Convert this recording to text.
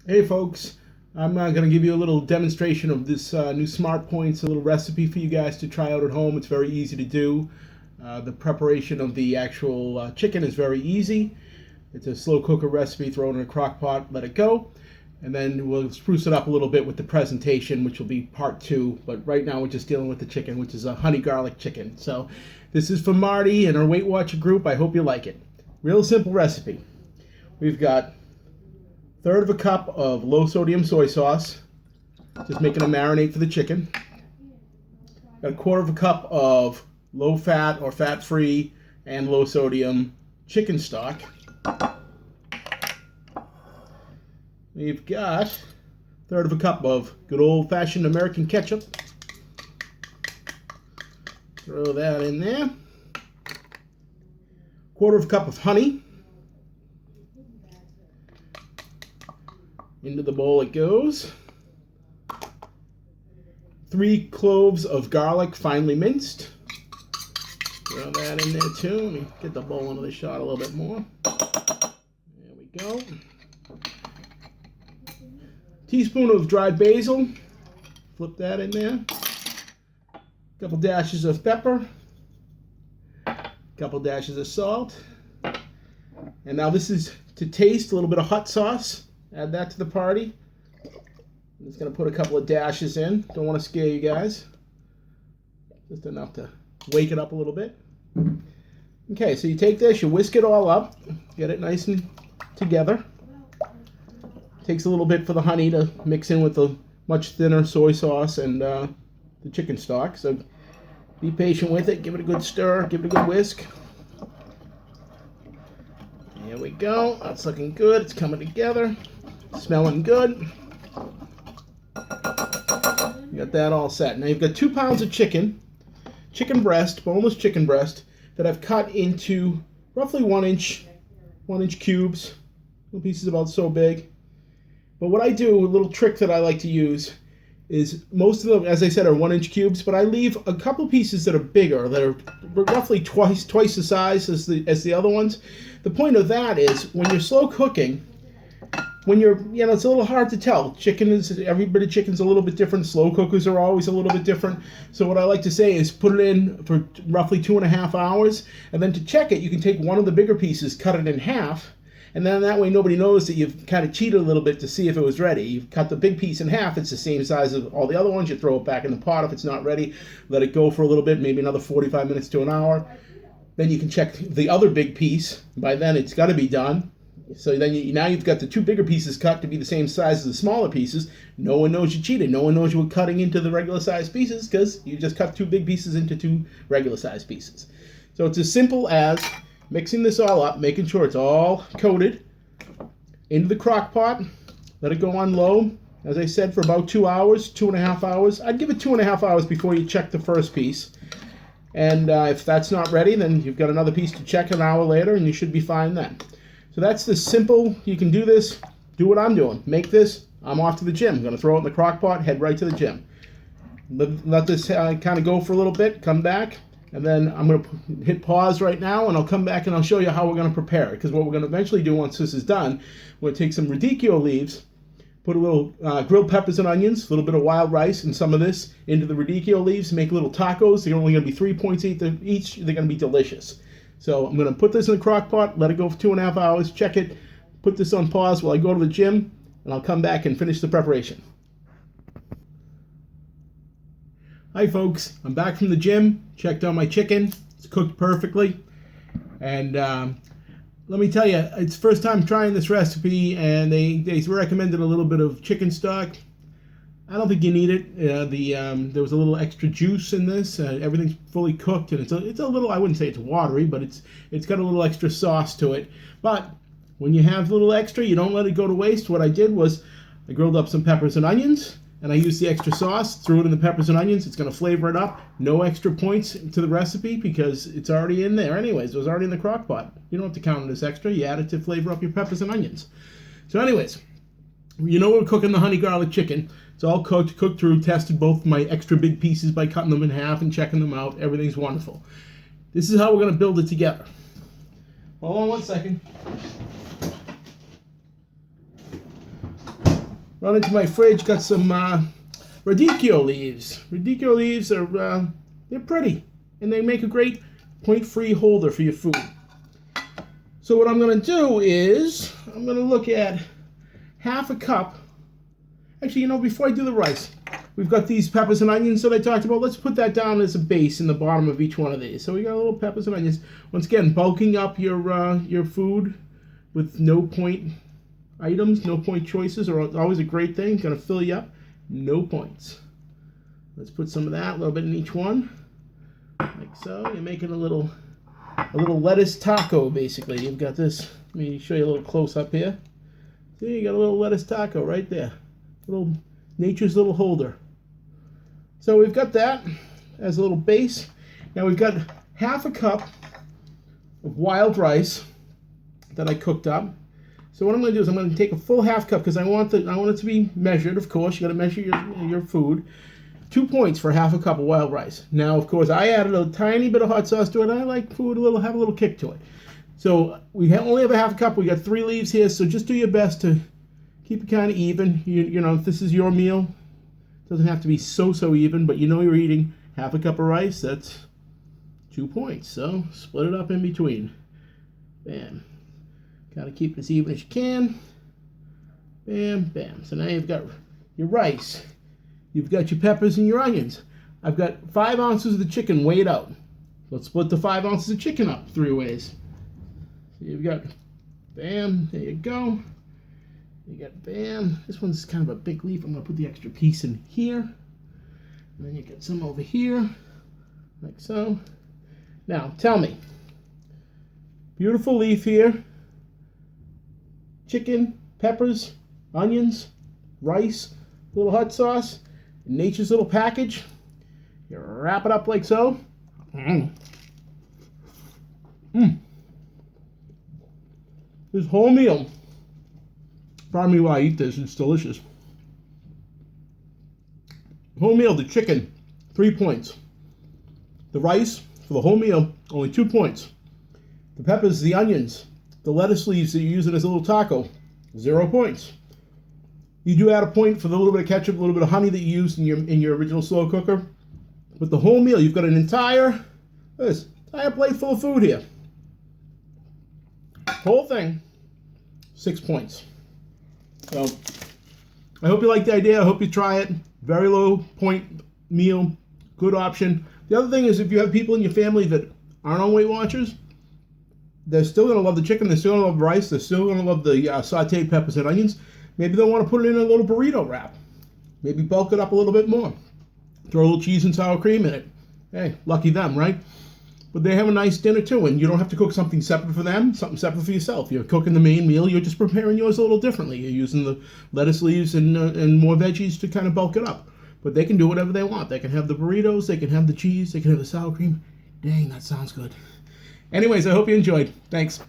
Hey folks, I'm going to give you a little demonstration of this new Smart Points, a little recipe for you guys to try out at home. It's very easy to do. The preparation of the actual chicken is very easy. It's a slow cooker recipe. Throw it in a crock pot, let it go, and then we'll spruce it up a little bit with the presentation, which will be part 2. But right now we're just dealing with the chicken, which is a honey garlic chicken. So this is for Marty and our Weight Watcher group. I hope you like it. Real simple recipe. We've got 1/3 of a cup of low sodium soy sauce, just making a marinade for the chicken. Got 1/4 of a cup of low fat or fat free and low sodium chicken stock. We've got 1/3 of a cup of good old fashioned American ketchup. Throw that in there. 1/4 of a cup of honey. Into the bowl it goes. 3 cloves of garlic, finely minced. Throw that in there too. Let me get the bowl into the shot a little bit more. There we go. Teaspoon of dried basil. Flip that in there. Couple dashes of pepper. Couple dashes of salt. And now this is to taste, a little bit of hot sauce. Add that to the party. I'm just going to put a couple of dashes in. Don't want to scare you guys. Just enough to wake it up a little bit. Okay, so you take this, you whisk it all up. Get it nice and together. Takes a little bit for the honey to mix in with the much thinner soy sauce and the chicken stock. So be patient with it. Give it a good stir. Give it a good whisk. There we go. That's looking good. It's coming together. Smelling good. You got that all set. Now you've got 2 pounds of chicken breast, boneless chicken breast, that I've cut into roughly 1-inch cubes. Little pieces about so big. But what I do, a little trick that I like to use, is most of them, as I said, are 1-inch cubes, but I leave a couple pieces that are bigger, that are roughly twice the size as the other ones. The point of that is, when you're slow cooking, it's a little hard to tell. Every bit of chicken's a little bit different. Slow cookers are always a little bit different. So what I like to say is put it in for roughly 2.5 hours, and then to check it, you can take one of the bigger pieces, cut it in half, and then that way nobody knows that you've kind of cheated a little bit to see if it was ready. You've cut the big piece in half. It's the same size as all the other ones. You throw it back in the pot if it's not ready. Let it go for a little bit, maybe another 45 minutes to an hour. Then you can check the other big piece. By then it's got to be done. So then now you've got the 2 bigger pieces cut to be the same size as the smaller pieces. No one knows you cheated. No one knows you were cutting into the regular size pieces because you just cut 2 big pieces into 2 regular size pieces. So it's as simple as mixing this all up, making sure it's all coated into the crock pot. Let it go on low, as I said, for about 2 hours, 2.5 hours. I'd give it 2.5 hours before you check the first piece. And if that's not ready, then you've got another piece to check an hour later, and you should be fine then. So that's the simple. You can do this. Do what I'm doing. Make this. I'm off to the gym. I'm going to throw it in the crock pot, head right to the gym. Let this kind of go for a little bit, come back, and then I'm going to hit pause right now, and I'll come back and I'll show you how we're going to prepare it. Because what we're going to eventually do once this is done, we're going to take some radicchio leaves, put a little grilled peppers and onions, a little bit of wild rice, and some of this into the radicchio leaves, make little tacos. They're only going to be 3 points each. They're going to be delicious. So I'm going to put this in the crock pot, let it go for 2.5 hours, check it, put this on pause while I go to the gym, and I'll come back and finish the preparation. Hi folks, I'm back from the gym, checked on my chicken, it's cooked perfectly, and let me tell you, it's the first time trying this recipe, and they recommended a little bit of chicken stock. I don't think you need it. There was a little extra juice in this. Everything's fully cooked, and it's a little, I wouldn't say it's watery, but it's got a little extra sauce to it. But when you have a little extra, you don't let it go to waste. What I did was I grilled up some peppers and onions, and I used the extra sauce, threw it in the peppers and onions. It's going to flavor it up. No extra points to the recipe because it's already in there anyways. It was already in the crock pot. You don't have to count it as extra. You add it to flavor up your peppers and onions. So anyways, you know we're cooking the honey garlic chicken. It's all cooked through, tested both my extra big pieces by cutting them in half and checking them out. Everything's wonderful. This is how we're going to build it together. Hold on one second. Run into my fridge, got some radicchio leaves. Radicchio leaves are they're pretty, and they make a great point-free holder for your food. So what I'm going to do is I'm going to look at half a cup. Actually, before I do the rice, we've got these peppers and onions that I talked about. Let's put that down as a base in the bottom of each one of these. So we got a little peppers and onions. Once again, bulking up your food with no point items, no point choices are always a great thing. Going to fill you up. No points. Let's put some of that, a little bit in each one, like so. You're making a little lettuce taco, basically. You've got this. Let me show you a little close up here. See, you got a little lettuce taco right there. Nature's little holder. So we've got that as a little base. Now we've got half a cup of wild rice that I cooked up. So what I'm going to do is I'm going to take a full half cup because I want it to be measured. Of course, you got to measure your food. 2 points for half a cup of wild rice. Now, of course, I added a tiny bit of hot sauce to it. I like food have a little kick to it. So we only have a half a cup. We got 3 leaves here. So just do your best to keep it kind of even. If this is your meal, it doesn't have to be so even. But you're eating half a cup of rice. That's 2 points. So split it up in between. Bam. Got to keep it as even as you can. Bam, bam. So now you've got your rice. You've got your peppers and your onions. I've got 5 ounces of the chicken weighed out. Let's split the 5 ounces of chicken up 3 ways. So you've got, bam, there you go. You got, bam. This one's kind of a big leaf. I'm going to put the extra piece in here. And then you get some over here, like so. Now, tell me. Beautiful leaf here. Chicken, peppers, onions, rice, a little hot sauce, nature's little package. You wrap it up like so. This whole meal, pardon me while I eat this, it's delicious. Whole meal, the chicken, 3 points. The rice, for the whole meal, only 2 points. The peppers, the onions, the lettuce leaves that you're using as a little taco, 0 points. You do add a point for the little bit of ketchup, a little bit of honey that you used in your original slow cooker. But the whole meal, you've got an entire plate full of food here. Whole thing, 6 points. So I hope you like the idea. I hope you try it. Very low point meal, good option. The other thing is if you have people in your family that aren't on Weight Watchers, they're still going to love the chicken, they're still going to love rice, they're still going to love the sauteed peppers and onions. Maybe they'll want to put it in a little burrito wrap. Maybe bulk it up a little bit more. Throw a little cheese and sour cream in it. Hey, lucky them, right? But they have a nice dinner too, and you don't have to cook something separate for them, something separate for yourself. You're cooking the main meal, you're just preparing yours a little differently. You're using the lettuce leaves and more veggies to kind of bulk it up. But they can do whatever they want. They can have the burritos, they can have the cheese, they can have the sour cream. Dang, that sounds good. Anyways, I hope you enjoyed. Thanks.